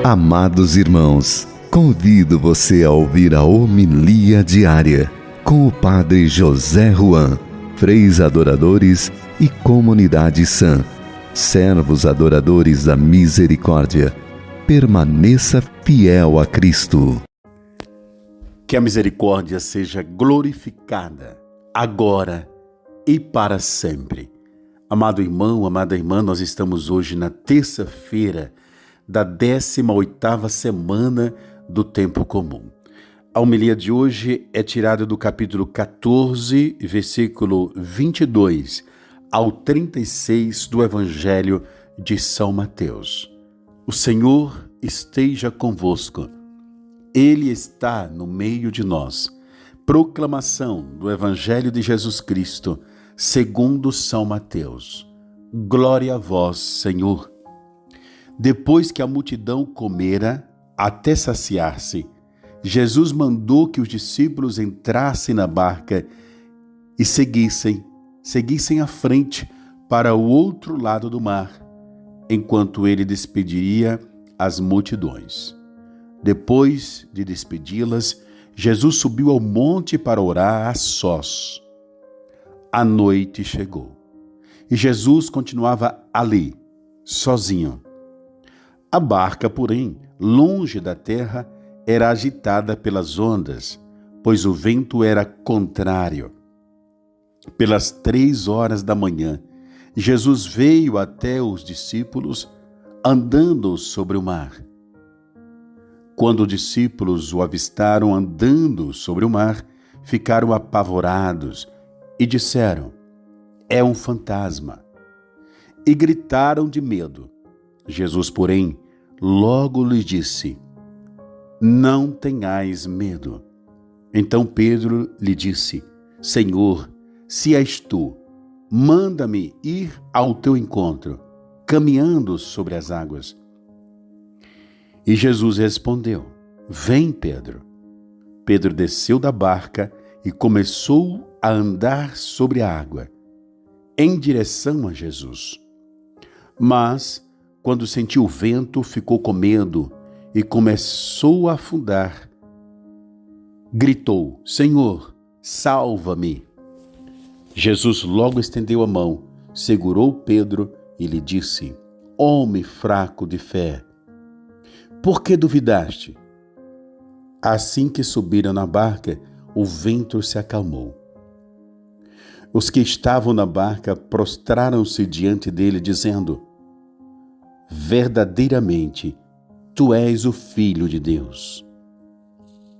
Amados irmãos, convido você a ouvir a homilia diária com o Padre José Ruan, freis adoradores e comunidade sã, servos adoradores da misericórdia. Permaneça fiel a Cristo. Que a misericórdia seja glorificada, agora e para sempre. Amado irmão, amada irmã, nós estamos hoje na terça-feira da 18ª semana do tempo comum. A homilia de hoje é tirada do capítulo 14, versículo 22 ao 36 do Evangelho de São Mateus. O Senhor esteja convosco. Ele está no meio de nós. Proclamação do Evangelho de Jesus Cristo, segundo São Mateus. Glória a vós, Senhor. Depois que a multidão comera até saciar-se, Jesus mandou que os discípulos entrassem na barca e seguissem à frente para o outro lado do mar, enquanto ele despediria as multidões. Depois de despedi-las, Jesus subiu ao monte para orar a sós. A noite chegou e Jesus continuava ali, sozinho. A barca, porém, longe da terra, era agitada pelas ondas, pois o vento era contrário. Pelas 3 horas da manhã, Jesus veio até os discípulos, andando sobre o mar. Quando os discípulos o avistaram andando sobre o mar, ficaram apavorados e disseram: "É um fantasma!" E gritaram de medo. Jesus, porém, logo lhes disse: "Não tenhais medo." Então Pedro lhe disse: "Senhor, se és tu, manda-me ir ao teu encontro, caminhando sobre as águas." E Jesus respondeu: "Vem, Pedro." Pedro desceu da barca e começou a andar sobre a água, em direção a Jesus. Mas, quando sentiu o vento, ficou com medo e começou a afundar. Gritou: "Senhor, salva-me!" Jesus logo estendeu a mão, segurou Pedro e lhe disse: "Homem fraco de fé, por que duvidaste?" Assim que subiram na barca, o vento se acalmou. Os que estavam na barca prostraram-se diante dele, dizendo: "Verdadeiramente, tu és o Filho de Deus."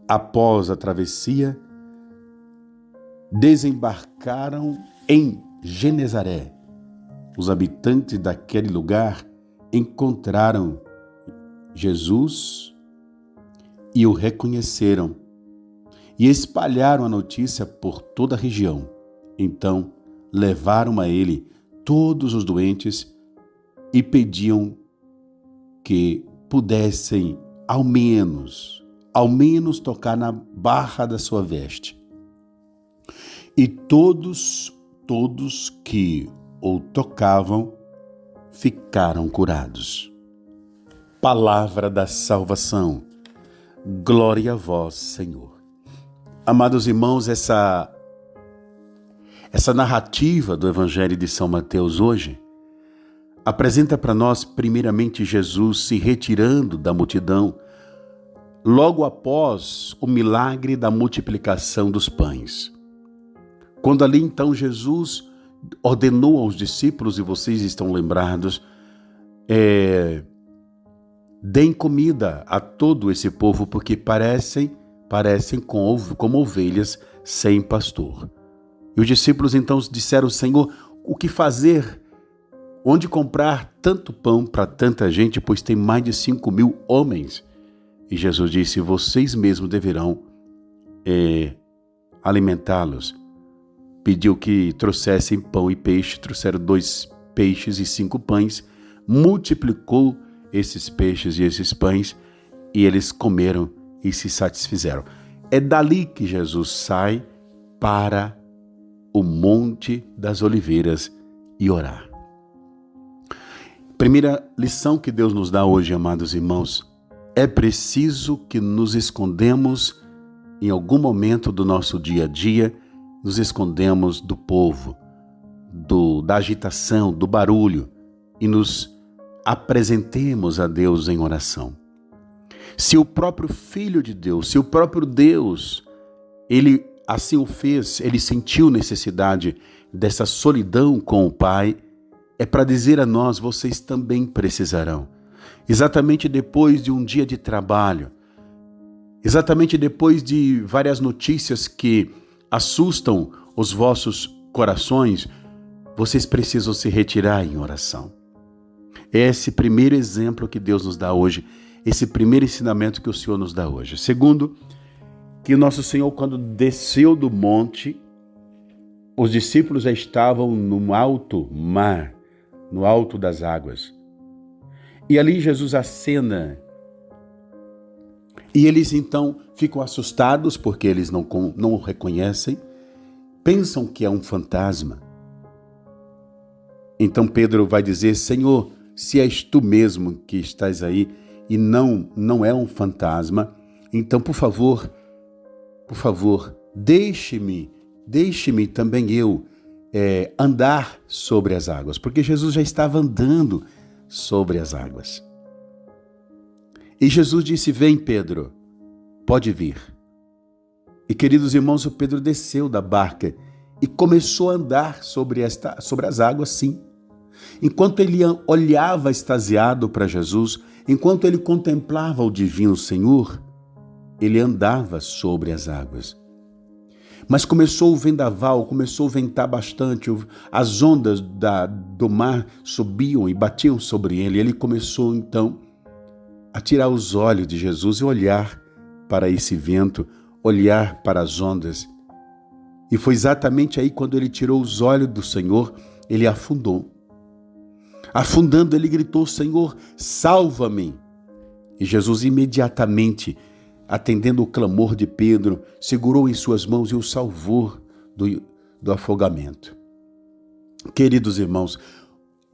Após a travessia, desembarcaram em Genezaré. Os habitantes daquele lugar encontraram Jesus e o reconheceram e espalharam a notícia por toda a região. Então, levaram a ele todos os doentes e pediam que pudessem ao menos tocar na barra da sua veste. E todos que o tocavam ficaram curados. Palavra da salvação. Glória a vós, Senhor. Amados irmãos, essa narrativa do Evangelho de São Mateus hoje apresenta para nós, primeiramente, Jesus se retirando da multidão logo após o milagre da multiplicação dos pães. Quando ali, então, Jesus ordenou aos discípulos, e vocês estão lembrados, deem comida a todo esse povo, porque parecem como ovelhas sem pastor. E os discípulos então disseram: "Senhor, o que fazer? Onde comprar tanto pão para tanta gente, pois tem mais de 5.000 homens?" E Jesus disse: "Vocês mesmos deverão alimentá-los." Pediu que trouxessem pão e peixe, trouxeram 2 peixes e 5 pães, multiplicou esses peixes e esses pães, e eles comeram e se satisfizeram. É dali que Jesus sai para o Monte das Oliveiras e orar. Primeira lição que Deus nos dá hoje, amados irmãos, é preciso que nos escondemos em algum momento do nosso dia a dia, nos escondemos do povo, da agitação, do barulho e nos apresentemos a Deus em oração. Se o próprio Filho de Deus, se o próprio Deus, Ele assim o fez, Ele sentiu necessidade dessa solidão com o Pai, é para dizer a nós, vocês também precisarão. Exatamente depois de um dia de trabalho, exatamente depois de várias notícias que assustam os vossos corações, vocês precisam se retirar em oração. É esse primeiro exemplo que Deus nos dá hoje, esse primeiro ensinamento que o Senhor nos dá hoje. Segundo, que o nosso Senhor, quando desceu do monte, os discípulos já estavam no alto mar, no alto das águas. E ali Jesus acena. E eles então ficam assustados porque eles não o reconhecem, pensam que é um fantasma. Então Pedro vai dizer, Senhor, se és tu mesmo que estás aí e não é um fantasma, então por favor, deixe-me também eu andar sobre as águas, porque Jesus já estava andando sobre as águas. E Jesus disse, vem Pedro, pode vir. E queridos irmãos, o Pedro desceu da barca e começou a andar sobre as águas, sim. Enquanto ele olhava extasiado para Jesus, enquanto ele contemplava o divino Senhor, ele andava sobre as águas. Mas começou o vendaval, começou a ventar bastante, as ondas do mar subiam e batiam sobre ele. Ele começou então a tirar os olhos de Jesus e olhar para esse vento, olhar para as ondas. E foi exatamente aí quando ele tirou os olhos do Senhor, ele afundou. Afundando, ele gritou, Senhor, salva-me. E Jesus imediatamente, atendendo o clamor de Pedro, segurou em suas mãos e o salvou do afogamento. Queridos irmãos,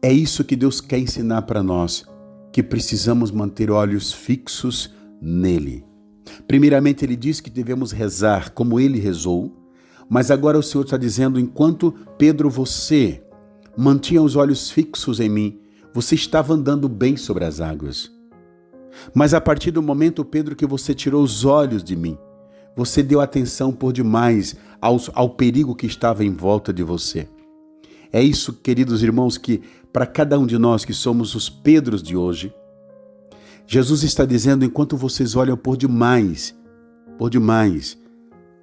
é isso que Deus quer ensinar para nós, que precisamos manter olhos fixos nele. Primeiramente, ele diz que devemos rezar como ele rezou, mas agora o Senhor está dizendo, enquanto Pedro, você mantinha os olhos fixos em mim, você estava andando bem sobre as águas. Mas a partir do momento, Pedro, que você tirou os olhos de mim, você deu atenção por demais ao perigo que estava em volta de você. É isso, queridos irmãos, que para cada um de nós que somos os Pedros de hoje, Jesus está dizendo, enquanto vocês olham por demais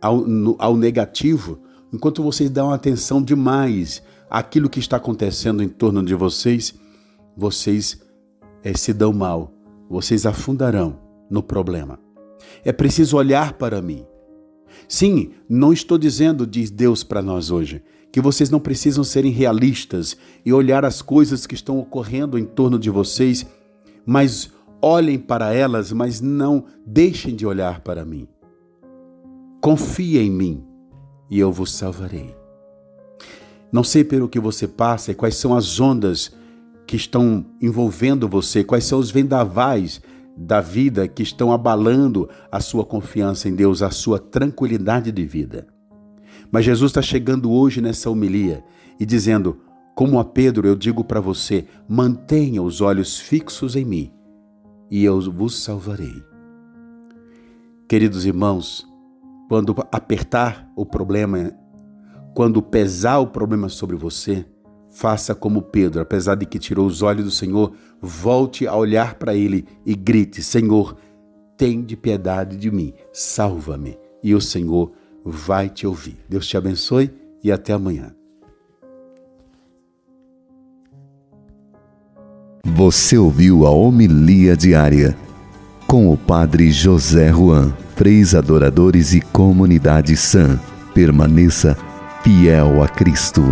ao negativo, enquanto vocês dão atenção demais àquilo que está acontecendo em torno de vocês, vocês se dão mal. Vocês afundarão no problema. É preciso olhar para mim. Sim, não estou dizendo, diz Deus para nós hoje, que vocês não precisam serem realistas e olhar as coisas que estão ocorrendo em torno de vocês, mas olhem para elas, mas não deixem de olhar para mim. Confie em mim e eu vos salvarei. Não sei pelo que você passa e quais são as ondas que estão envolvendo você, quais são os vendavais da vida que estão abalando a sua confiança em Deus, a sua tranquilidade de vida. Mas Jesus está chegando hoje nessa homilia e dizendo, como a Pedro, eu digo para você, mantenha os olhos fixos em mim e eu vos salvarei. Queridos irmãos, quando apertar o problema, quando pesar o problema sobre você, faça como Pedro, apesar de que tirou os olhos do Senhor, volte a olhar para ele e grite, Senhor, tende piedade de mim, salva-me. E o Senhor vai te ouvir. Deus te abençoe e até amanhã. Você ouviu a homilia diária com o Padre José Ruan, Freis Adoradores e Comunidade Sã. Permaneça fiel a Cristo.